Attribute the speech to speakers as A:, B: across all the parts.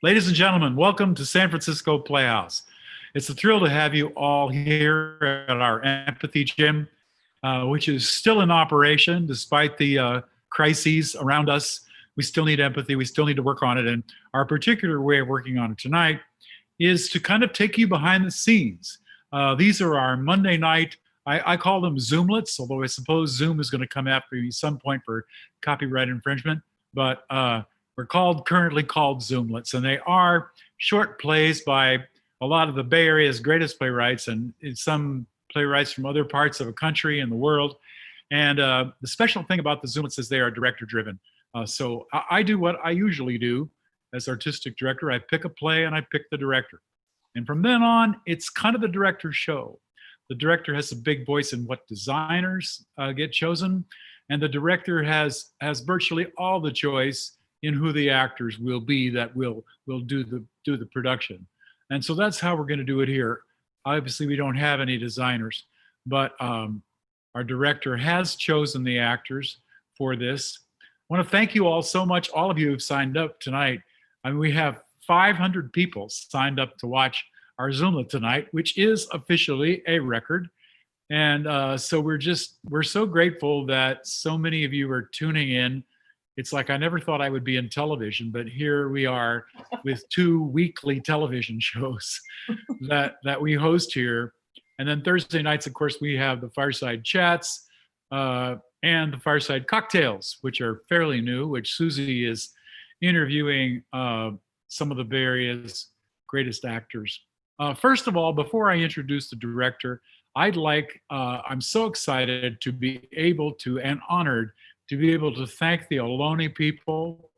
A: Ladies and gentlemen, welcome to San Francisco Playhouse. It's a thrill to have you all here at our empathy gym, which is still in operation despite the crises around us. We still need empathy. We still need to work on it. And our particular way of working on it tonight is to kind of take you behind the scenes. These are our Monday night, I call them Zoomlets, although I suppose Zoom is going to come after me some point for copyright infringement. But we're currently called Zoomlets, and they are short plays by a lot of the Bay Area's greatest playwrights and some playwrights from other parts of the country and the world. And the special thing about the Zoomlets is they are director driven. So I do what I usually do as artistic director. I pick a play and I pick the director. And from then on, it's kind of the director's show. The director has a big voice in what designers get chosen, and the director has virtually all the choice in who the actors will be that will do the production. And so that's how we're going to do it here. Obviously, we don't have any designers, but our director has chosen the actors for this. I want to thank you all so much, all of you who've signed up tonight. I mean, we have 500 people signed up to watch our Zoomlet tonight, which is officially a record. And so we're so grateful that so many of you are tuning in. It's like I never thought I would be in television, but here we are with 2 weekly television shows that we host here. And then Thursday nights, of course, we have the Fireside Chats and the Fireside Cocktails, which are fairly new, which Susie is interviewing some of the Bay Area's greatest actors. First of all, before I introduce the director, I'm so excited to be able to, and honored to be able to thank the Ohlone people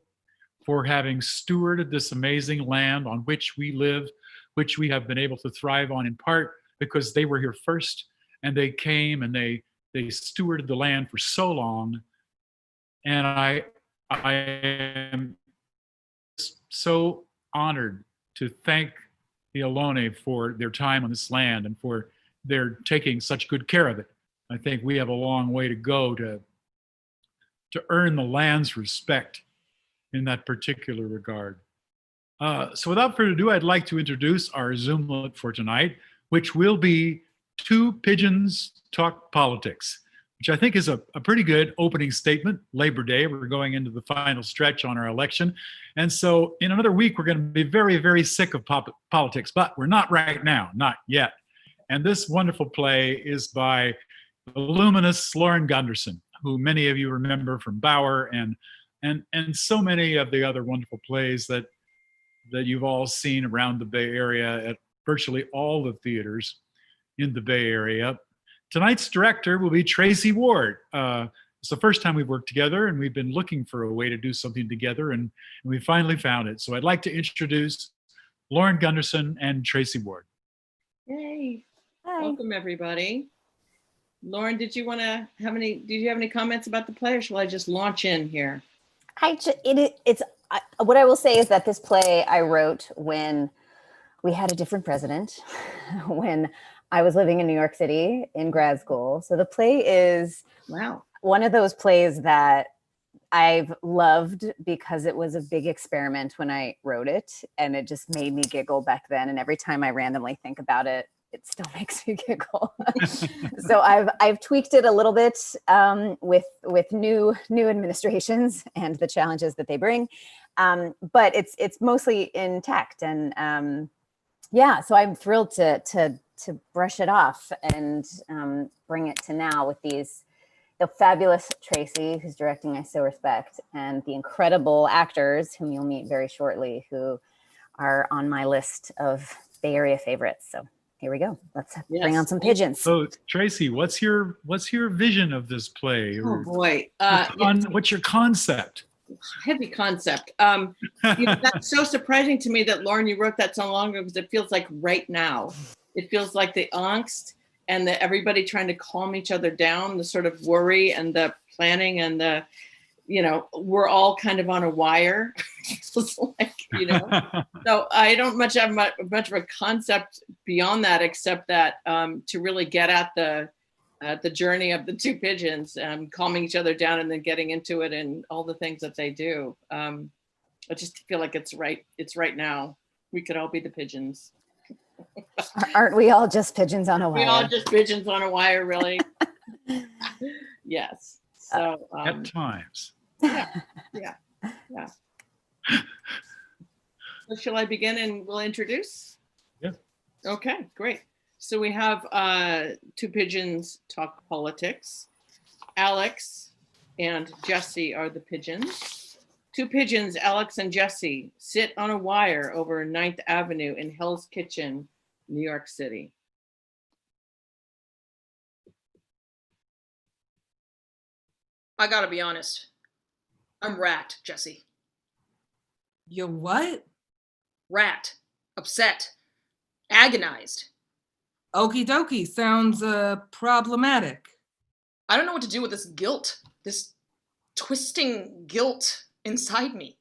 A: for having stewarded this amazing land on which we live, which we have been able to thrive on in part because they were here first and they came and they stewarded the land for so long. And I am so honored to thank the Ohlone for their time on this land and for their taking such good care of it. I think we have a long way to go to earn the land's respect in that particular regard. So without further ado, I'd like to introduce our Zoomlet for tonight, which will be 2 Pigeons Talk Politics, which I think is a pretty good opening statement. Labor Day, we're going into the final stretch on our election. And so in another week, we're going to be very, very sick of politics, but we're not right now, not yet. And this wonderful play is by the luminous Lauren Gunderson, who many of you remember from Bauer and so many of the other wonderful plays that you've all seen around the Bay Area at virtually all the theaters in the Bay Area. Tonight's director will be Tracy Ward. It's the first time we've worked together, and we've been looking for a way to do something together, and we finally found it. So I'd like to introduce Lauren Gunderson and Tracy Ward.
B: Yay.
C: Hi.
B: Welcome, everybody. Lauren, did you have any comments about the play, or shall I just launch in here?
C: What I will say is that this play I wrote when we had a different president, when I was living in New York City in grad school. So the play is one of those plays that I've loved because it was a big experiment when I wrote it, and it just made me giggle back then. And every time I randomly think about it, it still makes me giggle. So I've tweaked it a little bit with new administrations and the challenges that they bring, but it's mostly intact. And so I'm thrilled to brush it off and bring it to now with the fabulous Tracy, who's directing, I so respect, and the incredible actors whom you'll meet very shortly, who are on my list of Bay Area favorites. So here we go. Let's bring on some pigeons.
A: So Tracy, what's your vision of this play?
B: Oh boy.
A: What's your concept?
B: Heavy concept. That's so surprising to me that, Lauren, you wrote that so long ago, because it feels like right now. It feels like the angst and everybody trying to calm each other down, the sort of worry and the planning and we're all kind of on a wire. It's like, so I don't much have much of a concept beyond that, except that to really get at the journey of the 2 pigeons, calming each other down and then getting into it and all the things that they do. I just feel like it's right. It's right now. We could all be the pigeons.
C: Aren't we all just pigeons on a
B: We all
C: wire?
B: just pigeons on a wire, really. Yes. So
A: At times.
B: yeah. So shall I begin and we'll introduce?
A: Yeah.
B: Okay, great. So we have two pigeons talk politics. Alex and Jesse are the pigeons. Two pigeons, Alex and Jesse, sit on a wire over 9th Avenue in Hell's Kitchen, New York City.
D: I gotta be honest. I'm racked, Jesse.
E: You're what?
D: Racked. Upset. Agonized.
E: Okie dokie, sounds problematic.
D: I don't know what to do with this guilt. This twisting guilt inside me.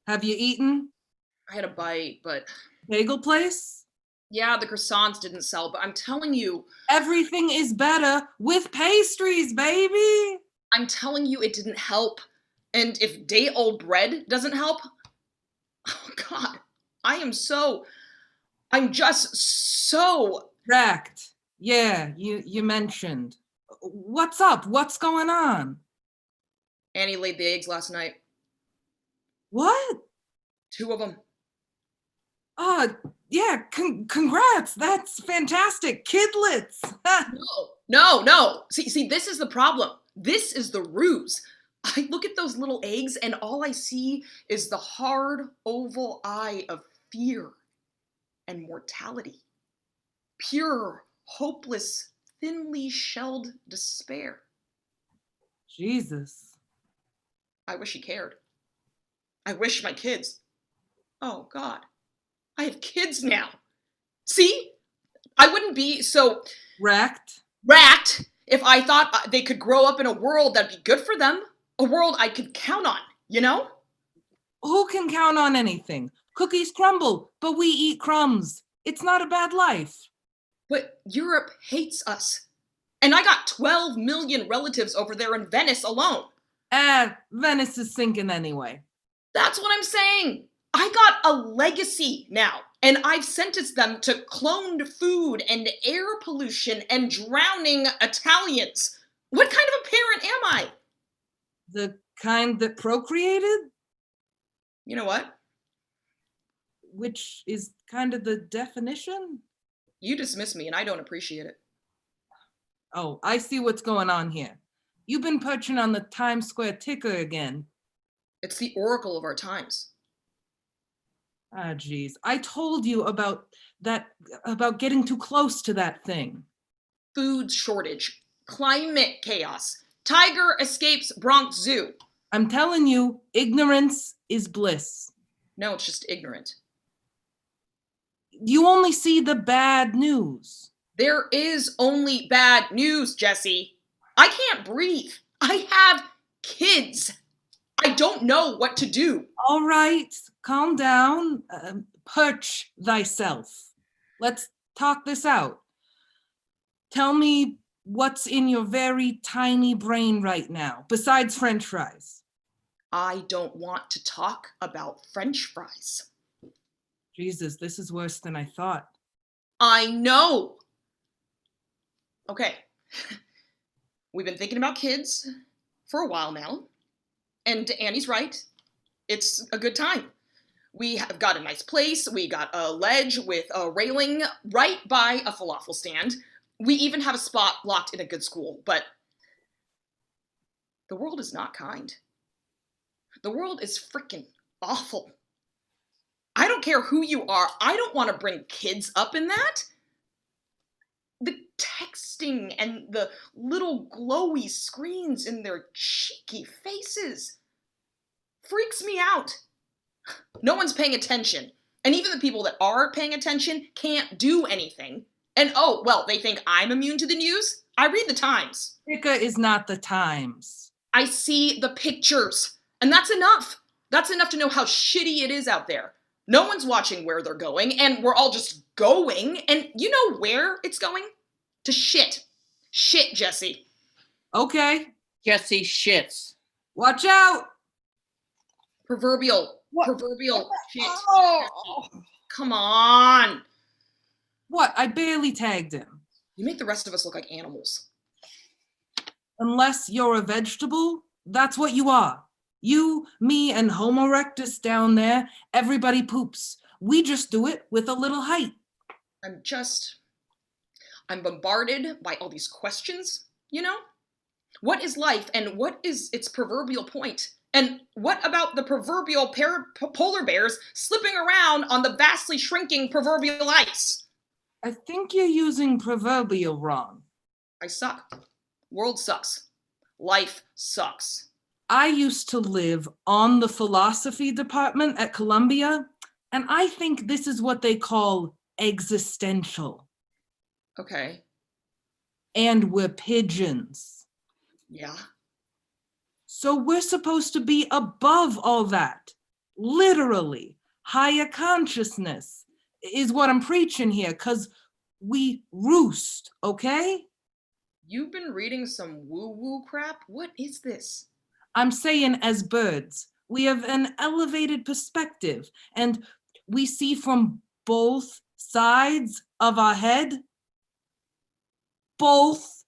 E: Have you eaten?
D: I had a bite, but
E: Bagel place?
D: yeah, the croissants didn't sell, but I'm telling you,
E: Everything is better with pastries, baby.
D: I'm telling you it didn't help. And if day-old bread doesn't help, oh God, I'm just so
E: Racked. Yeah, you mentioned. What's up? What's going on?
D: Annie laid the eggs last night.
E: What?
D: 2 of them.
E: Yeah, congrats. That's fantastic. Kidlets.
D: No. See, this is the problem. This is the ruse. I look at those little eggs and all I see is the hard oval eye of fear and mortality. Pure, hopeless, thinly shelled despair.
E: Jesus.
D: I wish he cared. I wish my kids. Oh God, I have kids now. See? I wouldn't be so
E: Racked.
D: if I thought they could grow up in a world that'd be good for them. A world I could count on, you know?
E: Who can count on anything? Cookies crumble, but we eat crumbs. It's not a bad life.
D: But Europe hates us. And I got 12 million relatives over there in Venice alone.
E: Venice is sinking anyway.
D: That's what I'm saying. I got a legacy now, and I've sentenced them to cloned food and air pollution and drowning Italians. What kind of a parent am I?
E: The kind that procreated?
D: You know what?
E: Which is kind of the definition?
D: You dismiss me, and I don't appreciate it.
E: Oh, I see what's going on here. You've been perching on the Times Square ticker again.
D: It's the oracle of our times.
E: Ah, geez. I told you about getting too close to that thing.
D: Food shortage, climate chaos, tiger escapes Bronx Zoo.
E: I'm telling you, ignorance is bliss.
D: No, it's just ignorant.
E: You only see the bad news.
D: There is only bad news, Jesse. I can't breathe. I have kids. I don't know what to do.
E: All right, calm down. Perch thyself. Let's talk this out. Tell me what's in your very tiny brain right now, besides French fries.
D: I don't want to talk about French fries.
E: Jesus, this is worse than I thought.
D: I know. Okay. We've been thinking about kids for a while now. And Annie's right. It's a good time. We have got a nice place. We got a ledge with a railing right by a falafel stand. We even have a spot locked in a good school. But the world is not kind. The world is freaking awful. I don't care who you are. I don't want to bring kids up in that. The texting and the little glowy screens in their cheeky faces freaks me out. No one's paying attention. And even the people that are paying attention can't do anything. And oh, well, they think I'm immune to the news? I read the Times.
E: Ticker is not the Times.
D: I see the pictures. And that's enough. That's enough to know how shitty it is out there. No one's watching where they're going, and we're all just going. And you know where it's going? To shit. Shit, Jesse.
E: Okay,
B: Jesse shits.
E: watch out.
D: Proverbial
E: What?
D: Proverbial shit.
E: Oh.
D: Come on.
E: What? I barely tagged him.
D: You make the rest of us look like animals.
E: Unless you're a vegetable, that's what you are. You, me, and Homo erectus down there, everybody poops. We just do it with a little height.
D: I'm bombarded by all these questions, you know? What is life and what is its proverbial point? And what about the proverbial polar bears slipping around on the vastly shrinking proverbial ice?
E: I think you're using proverbial wrong.
D: I suck. World sucks. Life sucks.
E: I used to live on the philosophy department at Columbia, and I think this is what they call existential.
D: Okay.
E: And we're pigeons.
D: Yeah.
E: So we're supposed to be above all that. Literally. Higher consciousness is what I'm preaching here, because we roost, okay?
D: You've been reading some woo-woo crap? What is this?
E: I'm saying as birds, we have an elevated perspective, and we see from both sides of our head. Both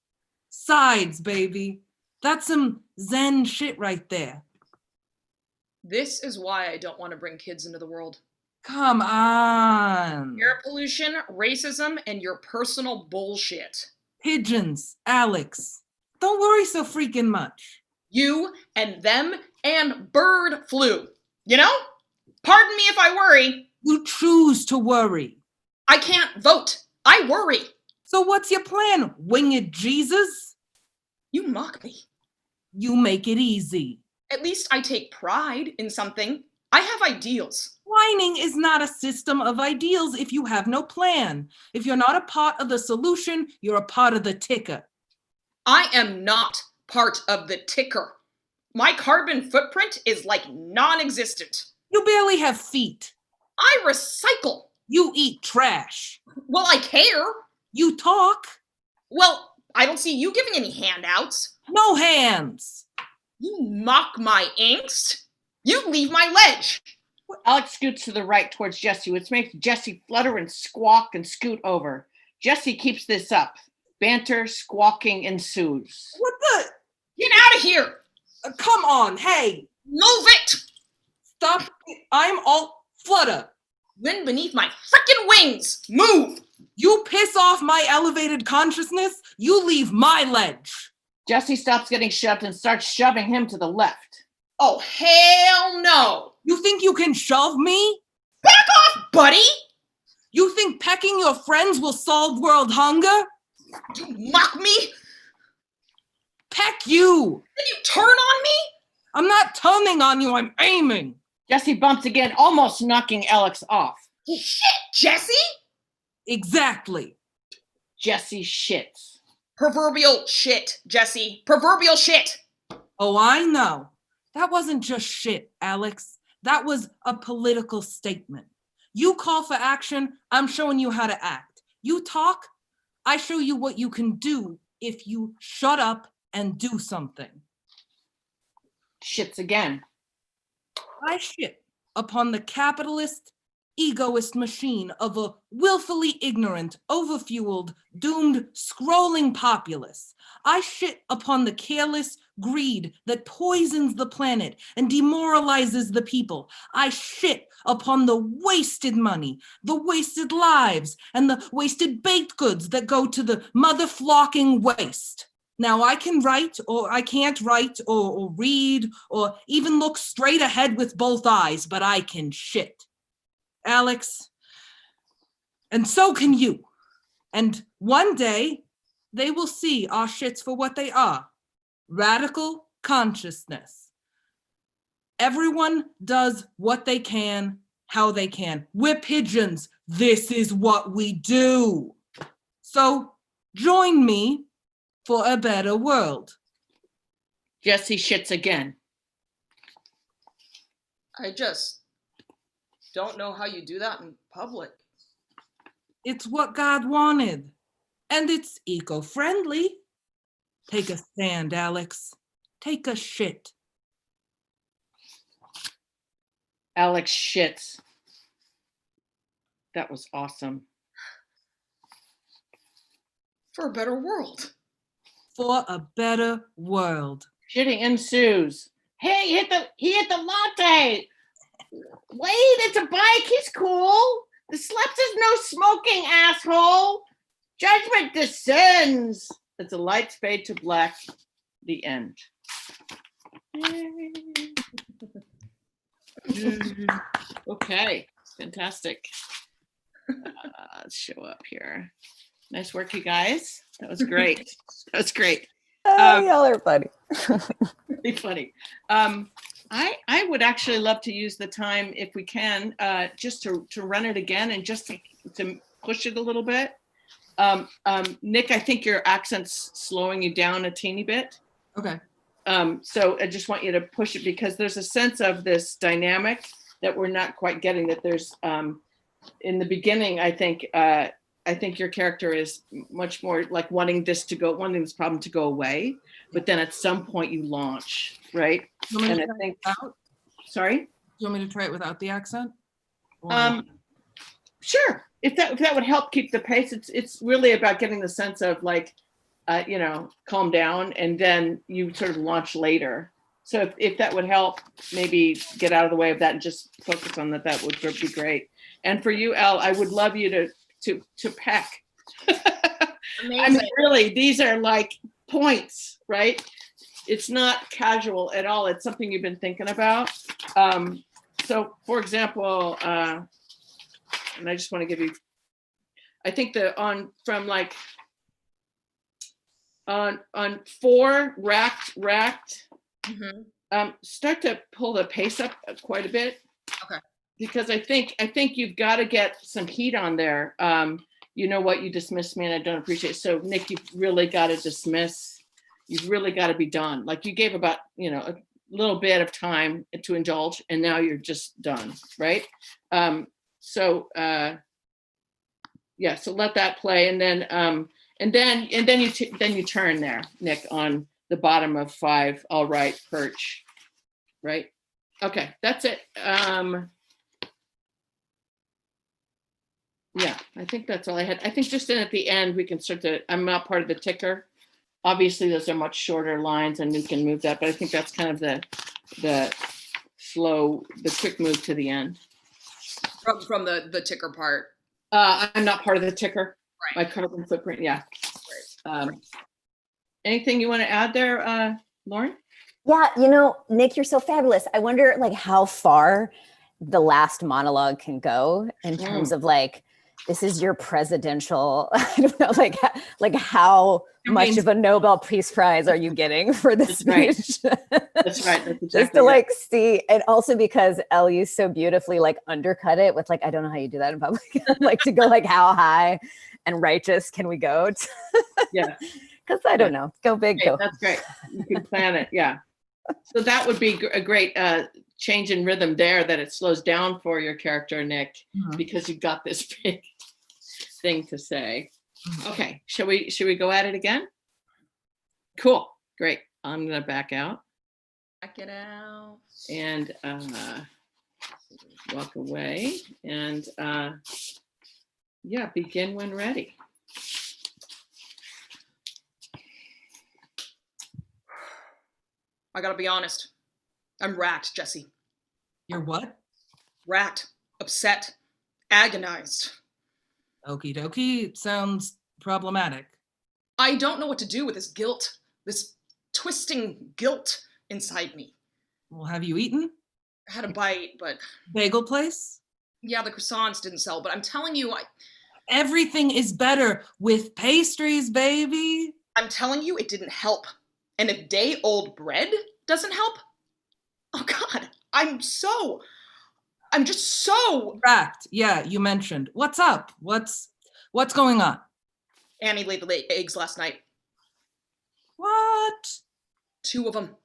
E: sides, baby. That's some Zen shit right there.
D: This is why I don't want to bring kids into the world.
E: Come on.
D: Air pollution, racism, and your personal bullshit.
E: Pigeons, Alex. Don't worry so freaking much.
D: You and them and bird flu. You know? Pardon me if I worry.
E: You choose to worry.
D: I can't vote. I worry.
E: So what's your plan, winged Jesus?
D: You mock me.
E: You make it easy.
D: At least I take pride in something. I have ideals.
E: Whining is not a system of ideals if you have no plan. If you're not a part of the solution, you're a part of the ticker.
D: I am not part of the ticker. My carbon footprint is like non-existent.
E: You barely have feet.
D: I recycle.
E: You eat trash.
D: Well, I care.
E: You talk.
D: Well, I don't see you giving any handouts.
E: No hands.
D: You mock my angst. You leave my ledge.
B: Alex scoots to the right towards Jesse, which makes Jesse flutter and squawk and scoot over. Jesse keeps this up. Banter, squawking ensues.
E: What the?
D: Get out of here.
E: Come on, hey.
D: Move it.
E: Stop. I'm all flutter.
D: Wind beneath my frickin' wings. Move.
E: You piss off my elevated consciousness, you leave my ledge.
B: Jesse stops getting shoved and starts shoving him to the left.
D: Oh, hell no.
E: You think you can shove me?
D: Back off, buddy.
E: You think pecking your friends will solve world hunger?
D: You mock me.
E: Peck you.
D: Then you turn on me?
E: I'm not turning on you, I'm aiming.
B: Jesse bumps again, almost knocking Alex off.
D: Shit, Jesse.
E: Exactly.
B: Jesse shits.
D: Proverbial shit, Jesse. Proverbial shit.
E: Oh, I know. That wasn't just shit, Alex. That was a political statement. You call for action, I'm showing you how to act. You talk, I show you what you can do if you shut up and do something.
B: Shits again.
E: I shit upon the capitalist, egoist machine of a willfully ignorant, overfueled, doomed, scrolling populace. I shit upon the careless greed that poisons the planet and demoralizes the people. I shit upon the wasted money, the wasted lives, and the wasted baked goods that go to the mother-flocking waste. Now, I can write, or I can't write, or read, or even look straight ahead with both eyes, but I can shit. Alex, and so can you. And one day, they will see our shits for what they are. Radical consciousness. Everyone does what they can, how they can. We're pigeons. This is what we do. So join me for a better world.
B: Jesse shits again.
D: I just don't know how you do that in public.
E: It's what God wanted. And it's eco-friendly. Take a stand, Alex. Take a shit.
B: Alex shits. That was awesome.
D: For a better world.
E: For a better world.
B: Shitting ensues. Hey, he hit the latte. Wait, it's a bike. He's cool. The slept is no smoking, asshole. Judgment descends. As the lights fade to black. The end. Okay, fantastic. Let's show up here. Nice work, you guys. That was great. That was great.
C: Y'all are funny.
B: Really funny. I would actually love to use the time, if we can, just to run it again and just to push it a little bit. Nick, I think your accent's slowing you down a teeny bit.
E: Okay.
B: So I just want you to push it because there's a sense of this dynamic that we're not quite getting. That there's in the beginning, I think your character is much more like wanting this problem to go away, but then at some point you launch, right? And I think. Sorry.
E: Do you want me to try it without the accent?
B: Sure. If that would help keep the pace, it's really about getting the sense of like, calm down, and then you sort of launch later. So if that would help, maybe get out of the way of that and just focus on that would be great. And for you, Elle, I would love you to peck.
D: Amazing.
B: I mean, really, these are like points, right? It's not casual at all. It's something you've been thinking about. So, for example, and I just want to give you, I think on 4 racked,
D: Mm-hmm.
B: Start to pull the pace up quite a bit.
D: Okay.
B: Because I think you've got to get some heat on there. You know what? You dismissed me and I don't appreciate it. So Nick, you've really got to dismiss. You've really got to be done. Like you gave about, a little bit of time to indulge and now you're just done. Right. So let that play. And then you turn there, Nick, on the bottom of 5. All right. Perch. Right. Okay. That's it. Yeah, I think that's all I had. I think just at the end, we can I'm not part of the ticker. Obviously, those are much shorter lines and we can move that, but I think that's kind of the quick move to the end.
D: From the ticker part.
B: I'm not part of the ticker.
D: Right.
B: My carbon footprint, yeah.
D: Right.
B: Anything you want to add there, Lauren?
C: Yeah, Nick, you're so fabulous. I wonder how far the last monologue can go in terms of this is your presidential, I don't know, how much of a Nobel Peace Prize are you getting for this speech?
B: That's right. That's exactly
C: just to see, and also because Elle, you so beautifully undercut it with I don't know how you do that in public, to go how high and righteous can we go?
B: Yeah.
C: Because I don't know, go big,
B: okay,
C: go.
B: That's great. You can plan it, yeah. So that would be a great change in rhythm there, that it slows down for your character, Nick, because you've got this big thing to say. Okay, should we go at it again? Cool, great. I'm gonna back out.
D: Back it out.
B: And walk away and begin when ready.
D: I gotta be honest. I'm racked, Jesse.
E: You're what?
D: Racked, upset, agonized.
E: Okie dokie. Sounds problematic.
D: I don't know what to do with this guilt, this twisting guilt inside me.
E: Well, have you eaten?
D: I had a bite, but...
E: Bagel place?
D: Yeah, the croissants didn't sell, but I'm telling you,
E: Everything is better with pastries, baby.
D: I'm telling you, it didn't help. And if day-old bread doesn't help, oh God, I'm just so
E: Racked. Yeah, you mentioned. What's up? What's going on?
D: Annie laid the eggs last night.
E: What?
D: 2 of them.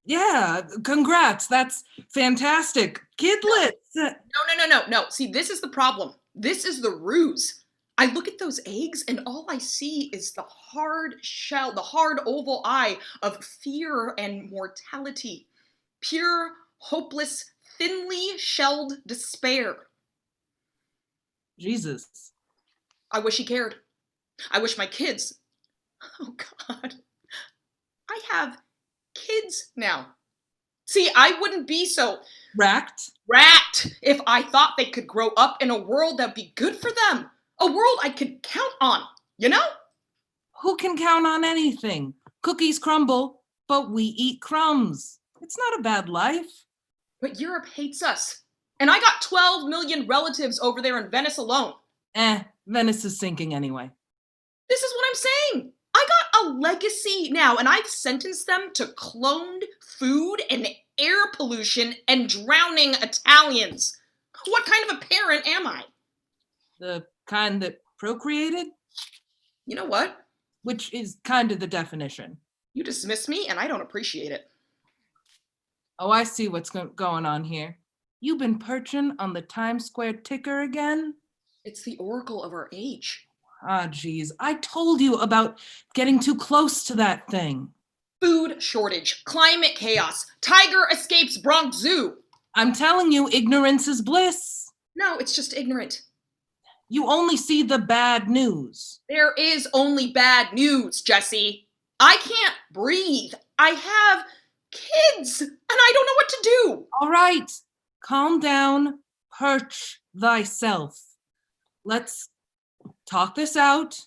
E: Yeah. Congrats. That's fantastic. Kidlets.
D: No. See, this is the problem. This is the ruse. I look at those eggs and all I see is the hard shell, the hard oval eye of fear and mortality. Pure hopeless, thinly shelled despair.
E: Jesus.
D: I wish he cared. I wish my kids. Oh, God. I have kids now. See, I wouldn't be so
E: Racked?
D: racked if I thought they could grow up in a world that'd be good for them. A world I could count on, you know?
E: Who can count on anything? Cookies crumble, but we eat crumbs. It's not a bad life.
D: But Europe hates us. And I got 12 million relatives over there in Venice alone.
E: Venice is sinking anyway.
D: This is what I'm saying. I got a legacy now, and I've sentenced them to cloned food and air pollution and drowning Italians. What kind of a parent am I?
E: The kind that procreated?
D: You know what?
E: Which is kind of the definition.
D: You dismiss me, and I don't appreciate it.
E: Oh, I see what's going on here. You've been perching on the Times Square ticker again?
D: It's the oracle of our age.
E: Ah, geez. I told you about getting too close to that thing.
D: Food shortage, climate chaos, tiger escapes Bronx Zoo.
E: I'm telling you, ignorance is bliss.
D: No, it's just ignorant.
E: You only see the bad news.
D: There is only bad news, Jesse. I can't breathe. I have kids, and I don't know what to do.
E: All right, calm down, perch thyself. Let's talk this out.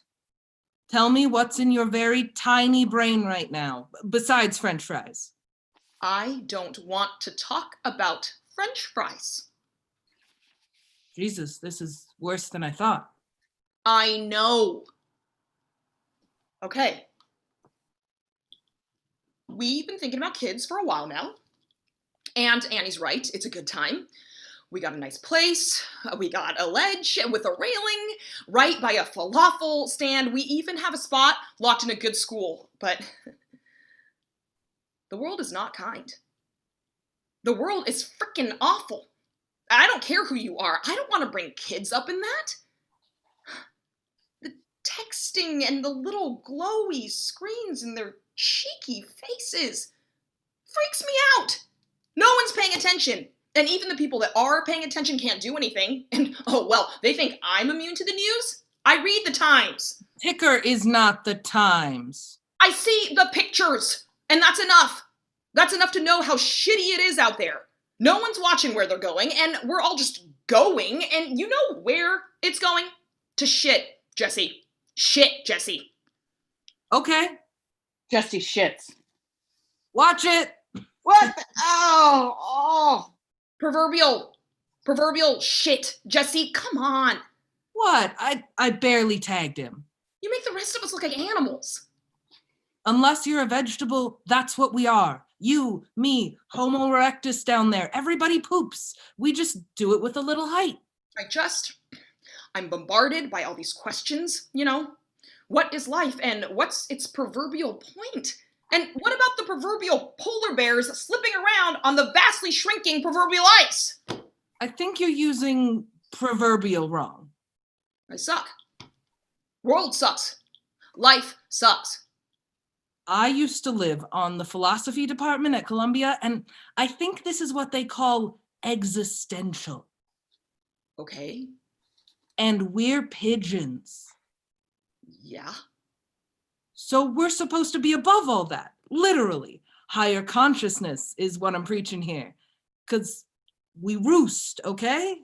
E: Tell me what's in your very tiny brain right now, besides French fries.
D: I don't want to talk about French fries.
E: Jesus, this is worse than I thought.
D: I know. Okay. We've been thinking about kids for a while now. And Annie's right, it's a good time. We got a nice place. We got a ledge with a railing right by a falafel stand. We even have a spot locked in a good school. But the world is not kind. The world is freaking awful. I don't care who you are. I don't want to bring kids up in that. The texting and the little glowy screens and their cheeky faces freaks me out. No one's paying attention. And even the people that are paying attention can't do anything. And, oh, well, they think I'm immune to the news? I read the Times.
E: Ticker is not the Times.
D: I see the pictures. And that's enough. That's enough to know how shitty it is out there. No one's watching where they're going, and we're all just going, and you know where it's going? To shit, Jesse. Shit, Jesse.
E: Okay,
B: Jesse shits.
E: watch it.
B: What? Oh.
D: Proverbial shit, Jesse. Come on.
E: What? I barely tagged him.
D: You make the rest of us look like animals.
E: Unless you're a vegetable, that's what we are. You, me, Homo erectus down there. Everybody poops. We just do it with a little height.
D: I'm bombarded by all these questions, you know. What is life and what's its proverbial point? And what about the proverbial polar bears slipping around on the vastly shrinking proverbial ice?
E: I think you're using proverbial wrong.
D: I suck. World sucks. Life sucks.
E: I used to live on the philosophy department at Columbia, and I think this is what they call existential.
D: Okay.
E: And we're pigeons.
D: Yeah.
E: So we're supposed to be above all that, literally. Higher consciousness is what I'm preaching here. Because we roost, okay?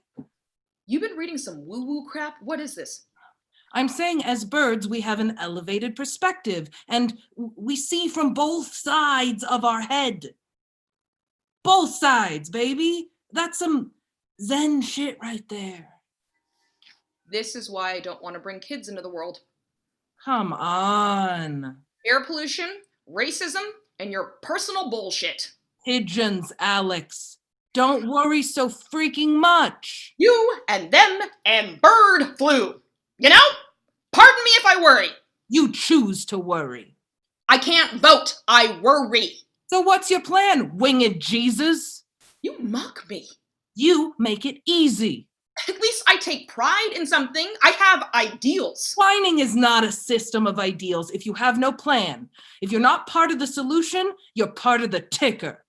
D: You've been reading some woo-woo crap? What is this?
E: I'm saying as birds, we have an elevated perspective, and we see from both sides of our head. Both sides, baby. That's some Zen shit right there.
D: This is why I don't want to bring kids into the world.
E: Come on.
D: Air pollution, racism, and your personal bullshit.
E: Pigeons, Alex. Don't worry so freaking much.
D: You and them and bird flu. You know? Pardon me if I worry.
E: You choose to worry.
D: I can't vote. I worry.
E: So what's your plan, winged Jesus?
D: You mock me.
E: You make it easy.
D: At least I take pride in something. I have ideals.
E: Whining is not a system of ideals if you have no plan. If you're not part of the solution, you're part of the ticker.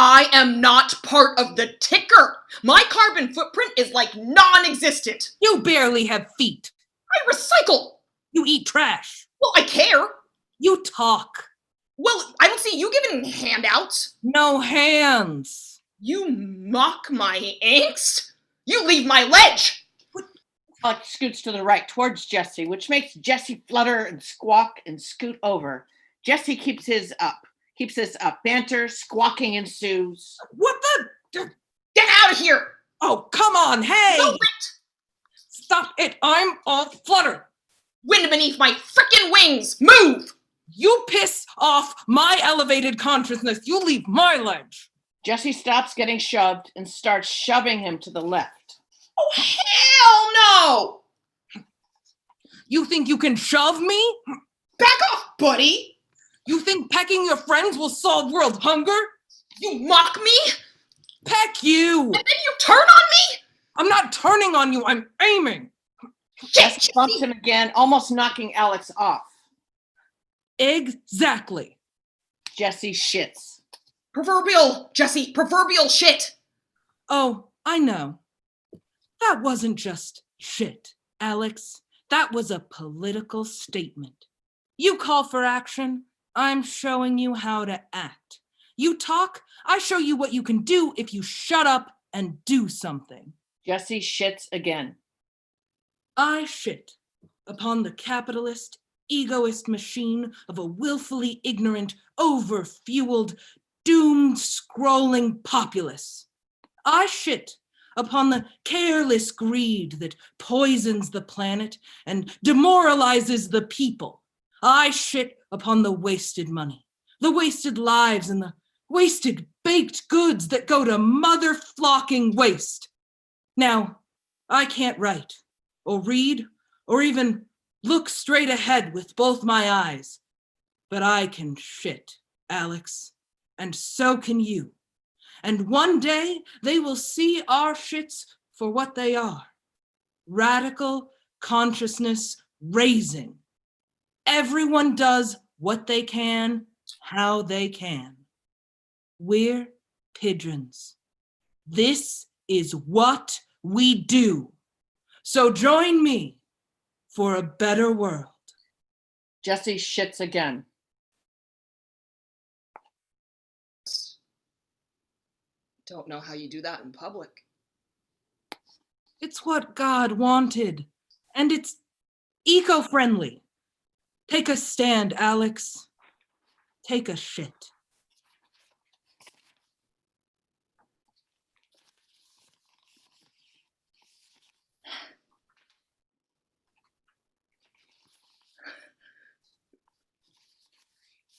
D: I am not part of the ticker. My carbon footprint is like non-existent.
E: You barely have feet.
D: I recycle.
E: You eat trash.
D: Well, I care.
E: You talk.
D: Well, I don't see you giving handouts.
E: No hands.
D: You mock my angst. You leave my ledge.
B: Alex scoots to the right towards Jesse, which makes Jesse flutter and squawk and scoot over. Jesse keeps his up. Banter, squawking ensues.
E: What the?
D: Get out of here.
E: Oh, come on. Hey.
D: No, wait.
E: Stop it. I'm all flutter.
D: Wind beneath my frickin' wings. Move.
E: You piss off my elevated consciousness. You leave my ledge.
B: Jesse stops getting shoved and starts shoving him to the left.
D: Oh, hell no!
E: You think you can shove me?
D: Back off, buddy!
E: You think pecking your friends will solve world hunger?
D: You mock me?
E: Peck you!
D: And then you turn on me?
E: I'm not turning on you, I'm aiming!
B: Jesse bumps him again, almost knocking Alex off.
E: Exactly.
B: Jesse shits.
D: Proverbial shit!
E: Oh, I know. That wasn't just shit, Alex. That was a political statement. You call for action, I'm showing you how to act. You talk, I show you what you can do if you shut up and do something.
B: Jesse shits again.
E: I shit upon the capitalist, egoist machine of a willfully ignorant, over-fueled, doomed, scrolling populace. I shit upon the careless greed that poisons the planet and demoralizes the people. I shit upon the wasted money, the wasted lives, and the wasted baked goods that go to mother-flocking waste. Now, I can't write, or read, or even look straight ahead with both my eyes, but I can shit, Alex, and so can you. And one day they will see our shits for what they are. Radical consciousness raising. Everyone does what they can, how they can. We're pigeons. This is what we do. So join me for a better world.
B: Jesse shits again.
D: Don't know how you do that in public.
E: It's what God wanted, and it's eco-friendly. Take a stand, Alex. Take a shit.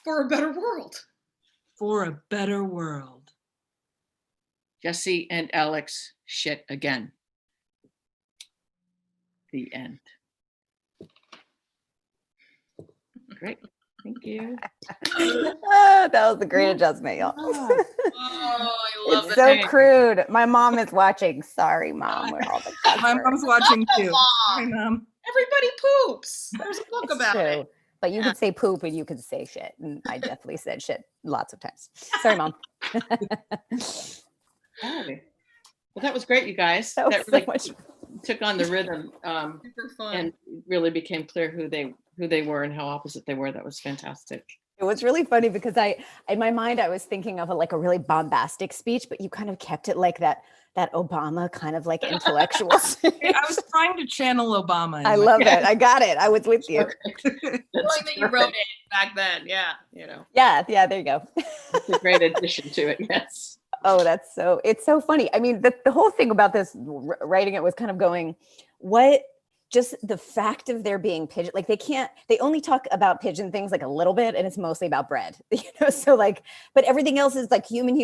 D: For a better world.
E: For a better world.
B: Jesse and Alex shit again. The end. Great. Thank you.
C: That was a great adjustment, y'all.
D: Oh, I love
C: It's
D: it.
C: so crude. My mom is watching. Sorry, Mom. We're all the
E: My mom's watching too.
D: Mom.
E: Hi, Mom.
D: Everybody poops. There's a book
C: It's
D: about
C: true.
D: it.
C: But you could say poop and you could say shit. And I definitely said shit lots of times. Sorry, Mom.
B: Hey. Well, that was great, you guys.
C: That was so
B: really
C: much
B: took on the rhythm
D: Super fun.
B: and really became clear who they were and how opposite they were. That was fantastic.
C: It was really funny because in my mind, I was thinking of a really bombastic speech, but you kind of kept it like that Obama kind of like intellectual.
E: I was trying to channel Obama.
C: I love it. I got it. I was with you.
D: Like that you wrote it back then. Yeah, you know.
C: Yeah. There you go.
B: It's a great addition to it. Yes.
C: Oh, it's so funny. I mean, the whole thing about this writing it was kind of going, just the fact of there being pigeon, like they only talk about pigeon things like a little bit, and it's mostly about bread, so but everything else is like human.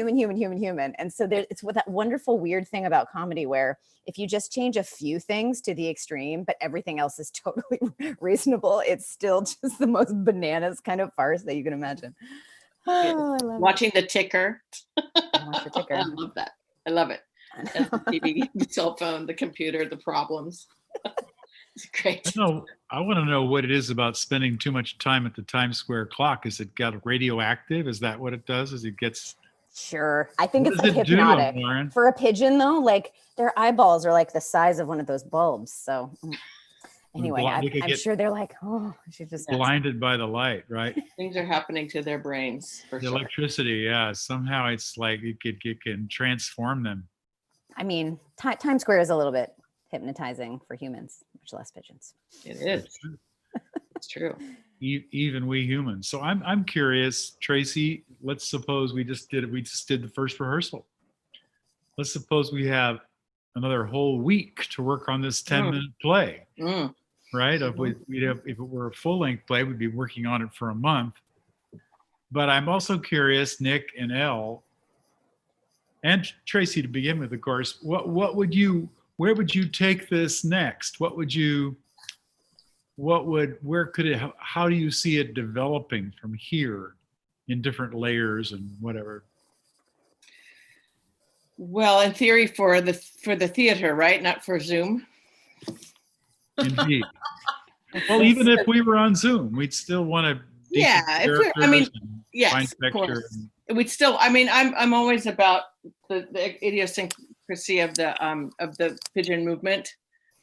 C: And so it's what that wonderful weird thing about comedy where if you just change a few things to the extreme, but everything else is totally reasonable, it's still just the most bananas kind of farce that you can imagine. Oh, I love
B: Watching the ticker.
C: Watch the ticker.
B: I love that. I love it. As the TV, the cell phone, the computer, the problems. It's great.
A: I want to know what it is about spending too much time at the Times Square clock. Is it got radioactive? Is that what it does? Is it gets
C: Sure. I think
A: What
C: it's
A: does
C: like
A: it do to 'em,
C: hypnotic.
A: Lauren?
C: For a pigeon though, like their eyeballs are like the size of one of those bulbs. So anyway,
A: They could
C: I'm
A: get
C: sure they're like, oh, she just
A: blinded by the light, right?
B: Things are happening to their brains for
A: The
B: sure.
A: electricity, yeah. Somehow it's like it can transform them.
C: I mean, Times Square is a little bit hypnotizing for humans, much less pigeons.
B: It is. It's true.
A: Even we humans. So I'm curious, Tracy. Let's suppose we just did the first rehearsal. Let's suppose we have another whole week to work on this 10-minute play, right? If it were a full-length play, we'd be working on it for a month. But I'm also curious, Nick and Elle, and Tracy to begin with, of course. Where would you take this next? How do you see it developing from here in different layers and whatever?
B: Well, in theory, for the theater, right? Not for Zoom.
A: Indeed. Well, even if we were on Zoom, we'd still want to.
B: Yeah, yes, of course. We'd still. I mean, I'm always about the idiosyncrasy of the pigeon movement.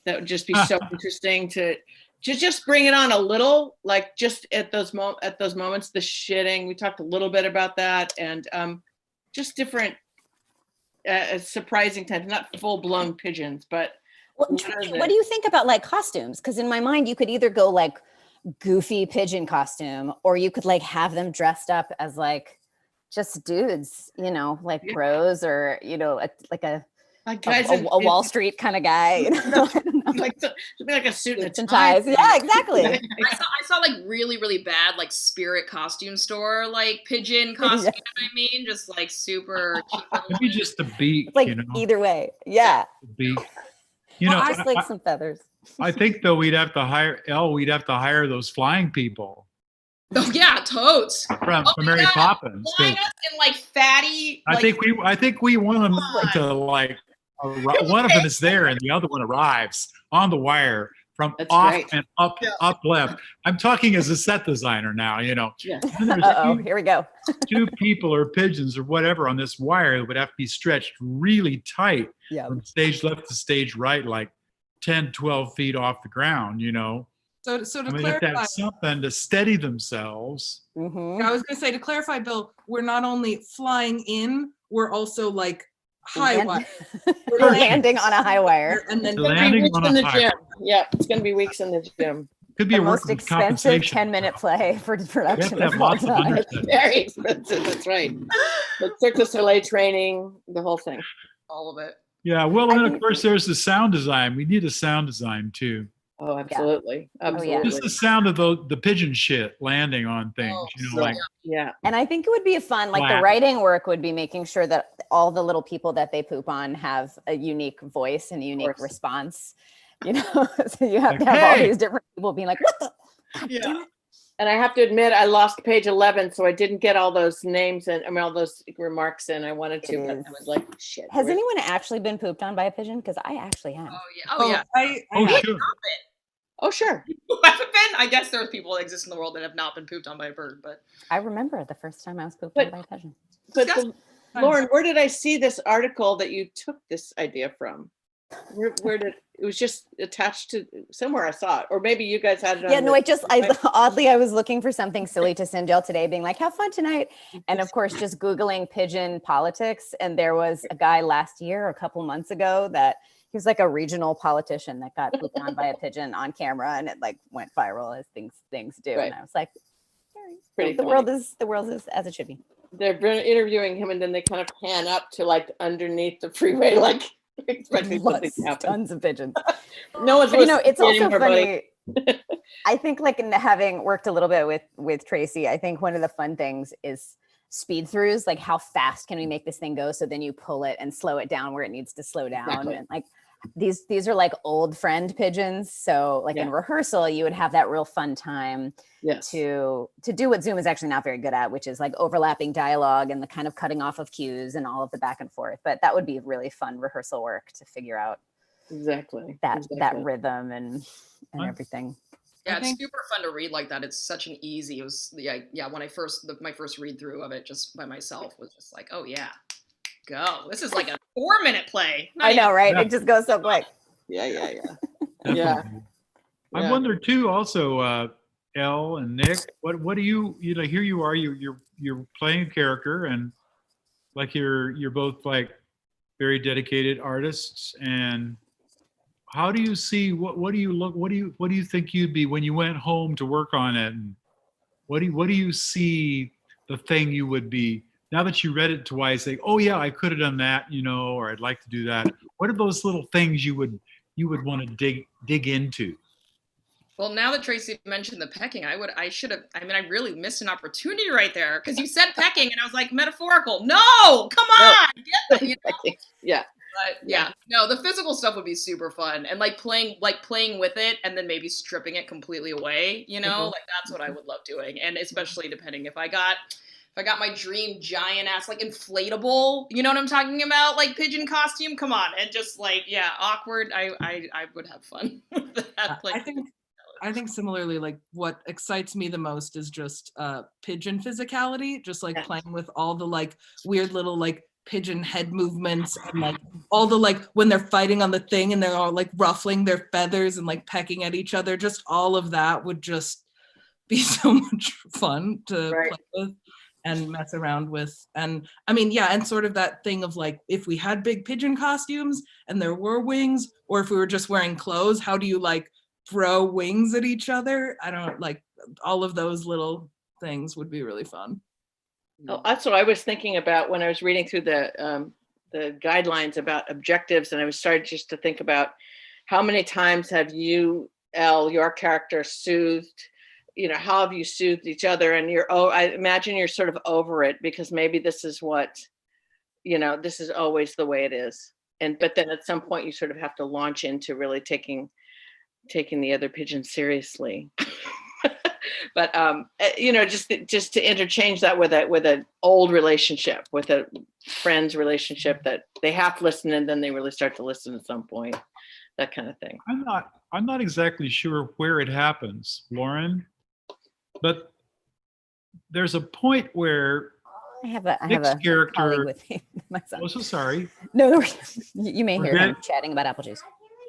B: That would just be so interesting to just bring it on a little, like just at those moments, the shitting. We talked a little bit about that, and just different surprising times, not full blown pigeons, but.
C: What do you think about like costumes? Because in my mind, you could either go like goofy pigeon costume, or you could like have them dressed up as like just dudes, like pros, or like a Wall Street kind of guy,
B: like a suit
C: and ties. Yeah, exactly.
D: I saw like really, really bad like Spirit costume store like pigeon costume. I mean, just like super cheap.
A: Maybe just the beak,
C: like either way. Yeah.
A: The beak.
C: Just like some feathers.
A: I think though we'd have to hire those flying people.
D: Oh yeah, totes.
A: From Mary Poppins.
D: Flying us in like fatty.
A: I think we want them to like one of them is there and the other one arrives on the wire from off and up left. I'm talking as a set designer now,
B: Yeah.
C: Here we go.
A: 2 people or pigeons or whatever on this wire that would have to be stretched really tight from stage left to stage right, like 10, 12 feet off the ground,
E: So to
A: have to
E: clarify,
A: have something to steady themselves.
C: Mm-hmm.
E: I was going to say, to clarify, Bill, we're not only flying in, we're also like high wire.
C: We're landing on a high wire.
E: And then
A: landing on a high wire.
B: Yeah, it's going to be weeks in the gym.
A: Could be
C: the
A: a
C: most expensive 10-minute play for production.
A: Have lots of understudies.
B: Very expensive. That's right. The Cirque du Soleil training, the whole thing,
D: all of it.
A: Yeah, well, and of course, there's the sound design. We need a sound design too.
B: Oh, absolutely.
C: Yeah.
B: Absolutely.
A: Just the sound of the pigeon shit landing on things,
B: yeah.
C: And I think it would be fun, like the writing work would be making sure that all the little people that they poop on have a unique voice and a unique response. So you have to have all these different people being like, what the? God damn it.
B: And I have to admit, I lost page 11, so I didn't get all those names and all those remarks in. I wanted to, but I was like, shit.
C: Has anyone actually been pooped on by a pigeon? Because I actually have.
D: Oh yeah.
A: Sure.
B: Oh sure.
D: Who haven't been? I guess there's people that exist in the world that have not been pooped on by a bird, but
C: I remember the first time I was pooped on by a pigeon.
B: But Lauren, where did I see this article that you took this idea from? Where did it was just attached to somewhere I saw it, or maybe you guys had it.
C: Oddly, I was looking for something silly to send y'all today, being like, have fun tonight. And of course, just Googling pigeon politics. And there was a guy last year, or a couple months ago, that he was like a regional politician that got pooped on by a pigeon on camera, and it like went viral as things do. Right. And I was like, the world is as it should be.
B: They're interviewing him, and then they kind of pan up to like underneath the freeway, like expecting something to happen.
C: Tons of pigeons.
B: No one's
C: it's also funny. I think like having worked a little bit with Tracy, I think one of the fun things is speed throughs, like how fast can we make this thing go, so then you pull it and slow it down where it needs to slow down. Exactly. And like these are like old friend pigeons, so like in rehearsal you would have that real fun time to do what Zoom is actually not very good at, which is like overlapping dialogue and the kind of cutting off of cues and all of the back and forth. But that would be really fun rehearsal work to figure out
B: exactly
C: that rhythm and everything.
D: Yeah,
E: I
D: it's
E: think-
D: super fun to read like that. It's such an easy. It was yeah. When my first read through of it just by myself was just like, oh yeah, go. This is like a 4-minute play. Not
C: I know,
D: even-
C: right?
A: Yeah.
C: It just goes so quick.
B: Yeah.
A: Definitely. I
B: Yeah.
A: wonder too, also, Elle and Nick, what do you here you are, you're playing a character, and like you're both like very dedicated artists, and how do you see what do you think you'd be when you went home to work on it, and what do you see the thing you would be now that you read it twice, like, oh yeah, I could have done that, or I'd like to do that. What are those little things you would want to dig into?
D: Well, now that Tracy mentioned the pecking, I really missed an opportunity right there because you said pecking and I was like, metaphorical. No, come on. Get that,
B: Yeah.
D: But yeah, no, the physical stuff would be super fun, and like playing with it, and then maybe stripping it completely away. Like that's what I would love doing, and especially depending if I got my dream giant ass like inflatable, you know what I'm talking about, like pigeon costume. Come on, and just like awkward. I would have fun with that.
E: I think similarly, like what excites me the most is just pigeon physicality, just like playing with all the like weird little like pigeon head movements, and like all the like when they're fighting on the thing and they're all like ruffling their feathers and like pecking at each other. Just all of that would just be so much fun to play with and mess around with. And I mean, yeah, and sort of that thing of like if we had big pigeon costumes and there were wings, or if we were just wearing clothes, how do you like throw wings at each other? I don't like all of those little things would be really fun.
B: Oh, that's what I was thinking about when I was reading through the guidelines about objectives, and I was starting just to think about how many times have you, Elle, your character, soothed, how have you soothed each other? And I imagine you're sort of over it because maybe this is what, this is always the way it is. But then at some point you sort of have to launch into really taking the other pigeon seriously. But just to interchange that with an old relationship, with a friend's relationship, that they half listen and then they really start to listen at some point, that kind of thing.
A: I'm not exactly sure where it happens, Lauren, but there's a point where
C: I have a
A: character
C: colleague with me, my son.
A: Oh, so sorry.
C: No, you may hear him chatting about apple juice.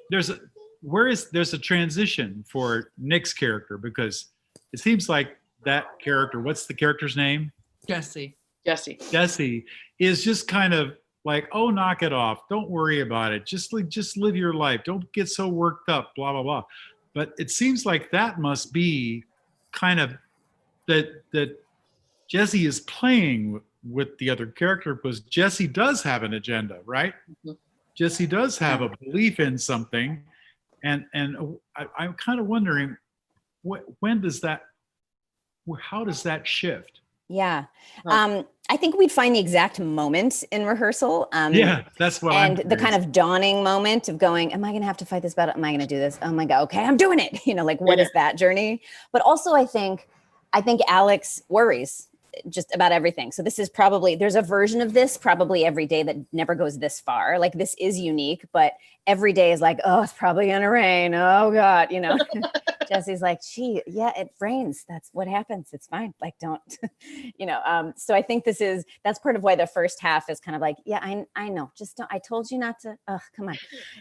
A: There's a transition for Nick's character, because it seems like that character, what's the character's name?
E: Jesse
A: is just kind of like, oh, knock it off. Don't worry about it. Just live your life. Don't get so worked up, blah, blah, blah. But it seems like that must be kind of that Jesse is playing with the other character, because Jesse does have an agenda, right? Mm-hmm. Jesse does have a belief in something. And I'm kind of wondering, how does that shift?
C: Yeah. I think we'd find the exact moment in rehearsal.
A: That's what
C: and the kind of dawning moment of going, am I going to have to fight this battle? Am I going to do this? Oh my God. Okay. I'm doing it. Like what is that journey? But also I think Alex worries just about everything. So this is there's a version of this probably every day that never goes this far. Like this is unique, but every day is like, oh, it's probably going to rain. Oh God, Jesse's like, gee, yeah, it rains. That's what happens. It's fine. Like, don't, so I think that's part of why the first half is kind of like, yeah, I know, just don't, I told you not to, come on,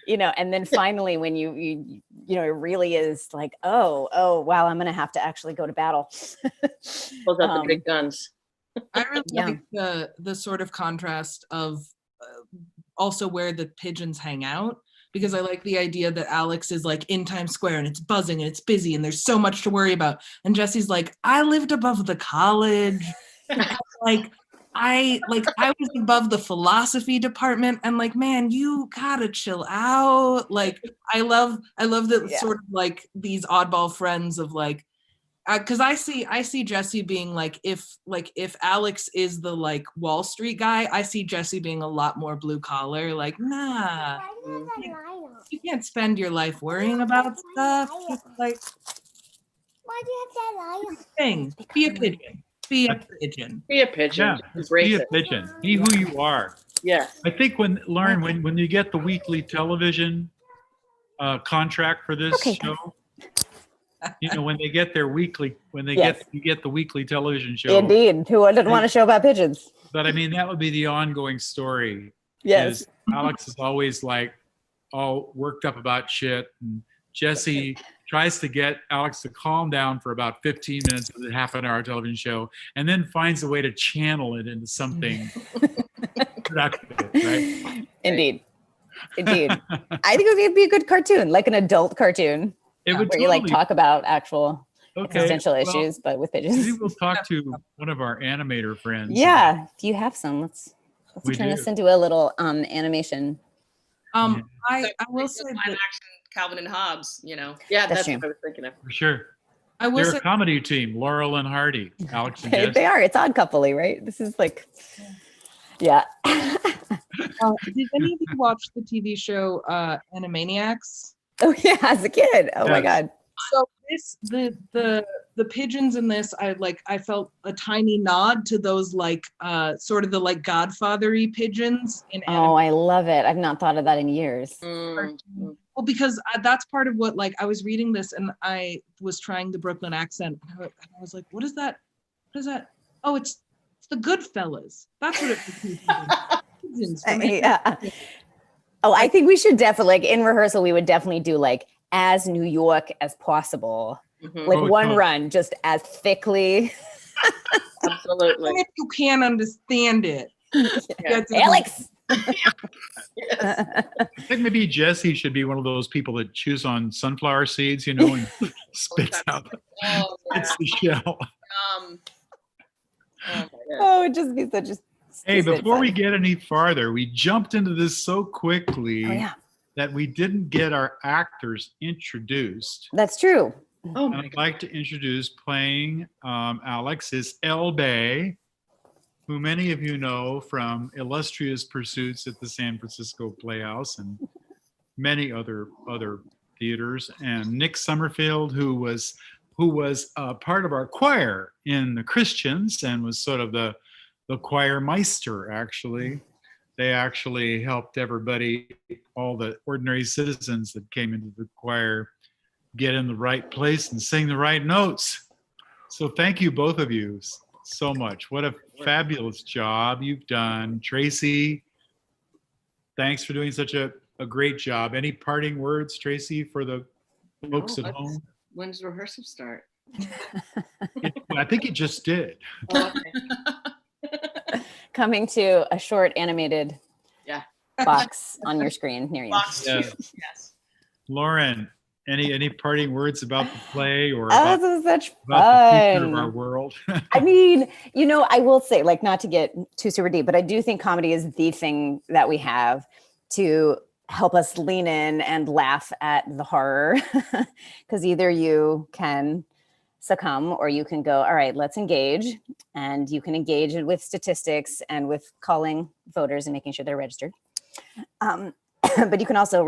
C: and then finally when you it really is like, oh, wow, I'm going to have to actually go to battle.
B: Pull out the big guns.
E: I really like the sort of contrast of also where the pigeons hang out, because I like the idea that Alex is like in Times Square and it's buzzing and it's busy and there's so much to worry about. And Jesse's like, I lived above the college. I was above the philosophy department, and like, man, you gotta chill out. Like, I love that sort of like these oddball friends of like, because I see Jesse being like, if Alex is the like Wall Street guy, I see Jesse being a lot more blue collar. Like, nah, you can't spend your life worrying about stuff. Just like,
F: why do you have that lion?
E: Thing, be a pigeon. Be a pigeon.
B: Be a pigeon.
A: Yeah, be a pigeon. Be who you are.
B: Yeah.
A: I think when you get the weekly television contract for this show, when they get their weekly, you get the weekly television show.
C: Indeed. Who wouldn't want a show about pigeons?
A: But I mean, that would be the ongoing story.
C: Yes.
A: Is Alex is always like all worked up about shit, and Jesse tries to get Alex to calm down for about 15 minutes of the half-an-hour television show, and then finds a way to channel it into something productive, right?
C: Indeed. I think it would be a good cartoon, like an adult cartoon.
A: It would
C: where you like talk about actual existential issues, but with pigeons.
A: Maybe we'll talk to one of our animator friends.
C: Yeah, if you have some, let's turn this into a little animation.
E: I will say
D: live action Calvin and Hobbes,
B: Yeah, that's what I was thinking of.
A: For sure.
E: I will
A: They're
E: say
A: a comedy team, Laurel and Hardy, Alex and
C: they,
A: Jess.
C: they are. It's odd couple-y, right? This is like, yeah.
E: did any of you watch the TV show Animaniacs?
C: Oh yeah, as a kid. Oh my God.
E: So the pigeons in this, I felt a tiny nod to those sort of the like Godfather-y pigeons in
C: Oh, I love it. I've not thought of that in years.
E: Well, because that's part of what, I was reading this and I was trying the Brooklyn accent and I was like, what is that? What is that? Oh, it's the Goodfellas. That's what it was.
C: Yeah. Oh, I think we should definitely, in rehearsal, we would definitely do as New York as possible. One run, just as thickly.
B: Absolutely.
E: And if you can't understand it.
C: Alex!
A: I think maybe Jesse should be one of those people that chews on sunflower seeds, and spits out it's the shell.
C: It'd just be such a
A: Hey, before we get any farther, we jumped into this so quickly that we didn't get our actors introduced.
C: That's true.
A: And I'd like to introduce playing Alex is El Bay, who many of you know from illustrious pursuits at the San Francisco Playhouse and many other theaters, and Nick Summerfield, who was part of our choir in the Christians and was sort of the choir meister, actually. They actually helped everybody, all the ordinary citizens that came into the choir, get in the right place and sing the right notes. So thank you, both of you, so much. What a fabulous job you've done. Tracy, thanks for doing such a great job. Any parting words, Tracy, for the folks at home?
B: When does rehearsal start?
A: I think it just did.
B: Oh, okay.
C: Coming to a short animated box on your screen near you.
B: Yes.
A: Lauren, any parting words about the play or
C: this is such
A: about the future
C: fun.
A: of our world?
C: I mean, I will say, not to get too super deep, but I do think comedy is the thing that we have to help us lean in and laugh at the horror. Because either you can succumb or you can go, all right, let's engage. And you can engage with statistics and with calling voters and making sure they're registered. But you can also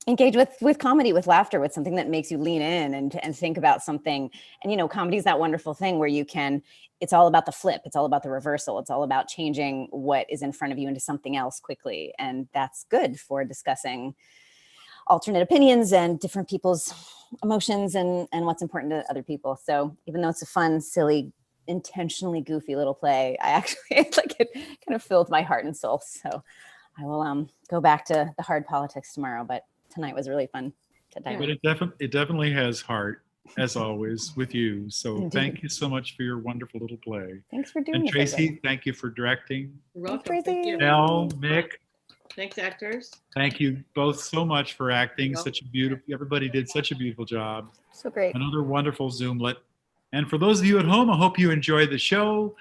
C: engage with comedy, with laughter, with something that makes you lean in and think about something. And, comedy is that wonderful thing where it's all about the flip. It's all about the reversal. It's all about changing what is in front of you into something else quickly. And that's good for discussing alternate opinions and different people's emotions and what's important to other people. So even though it's a fun, silly, intentionally goofy little play, I actually, it kind of filled my heart and soul. So I will go back to the hard politics tomorrow, but tonight was really fun to dive in.
A: But it definitely has heart, as always, with you. So
C: Indeed.
A: Thank you so much for your wonderful little play.
C: Thanks for doing
A: And
C: it.
A: Tracy, thank you for directing.
B: You're welcome.
C: Tracy.
B: Thank you.
A: Elle, Mick,
B: Thanks, actors.
A: thank you both so much for acting. Everybody did such a beautiful job.
C: So great.
A: Another wonderful Zoomlet. And for those of you at home, I hope you enjoyed the show.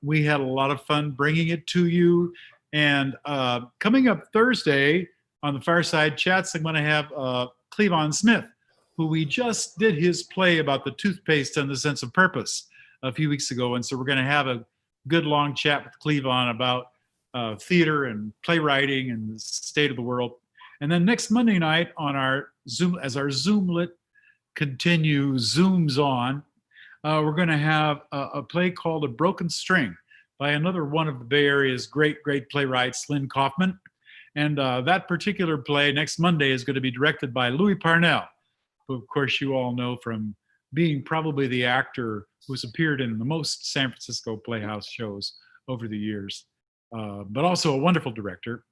A: We had a lot of fun bringing it to you. And coming up Thursday on the Fireside Chats, I'm going to have Cleavon Smith, who we just did his play about the toothpaste and the sense of purpose a few weeks ago. And so we're going to have a good long chat with Cleavon about theater and playwriting and the state of the world. And then next Monday night on our Zoom, as our Zoomlet zooms on, we're going to have a play called A Broken String by another one of the Bay Area's great playwrights, Lynn Kaufman. And that particular play next Monday is going to be directed by Louis Parnell, who of course you all know from being probably the actor who's appeared in the most San Francisco Playhouse shows over the years, but also a wonderful director.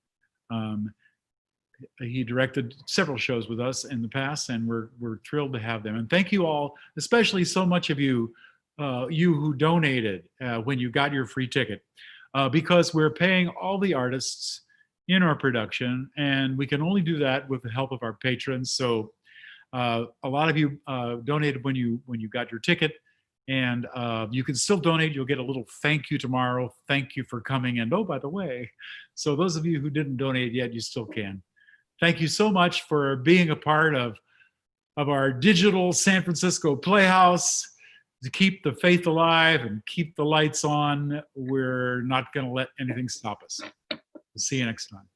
A: He directed several shows with us in the past, and we're thrilled to have them. And thank you all, especially so much of you, you who donated when you got your free ticket, because we're paying all the artists in our production, and we can only do that with the help of our patrons. So a lot of you donated when you got your ticket, and you can still donate. You'll get a little thank you tomorrow. Thank you for coming. And oh, by the way, so those of you who didn't donate yet, you still can. Thank you so much for being a part of our digital San Francisco Playhouse. To keep the faith alive and keep the lights on, we're not going to let anything stop us. We'll see you next time.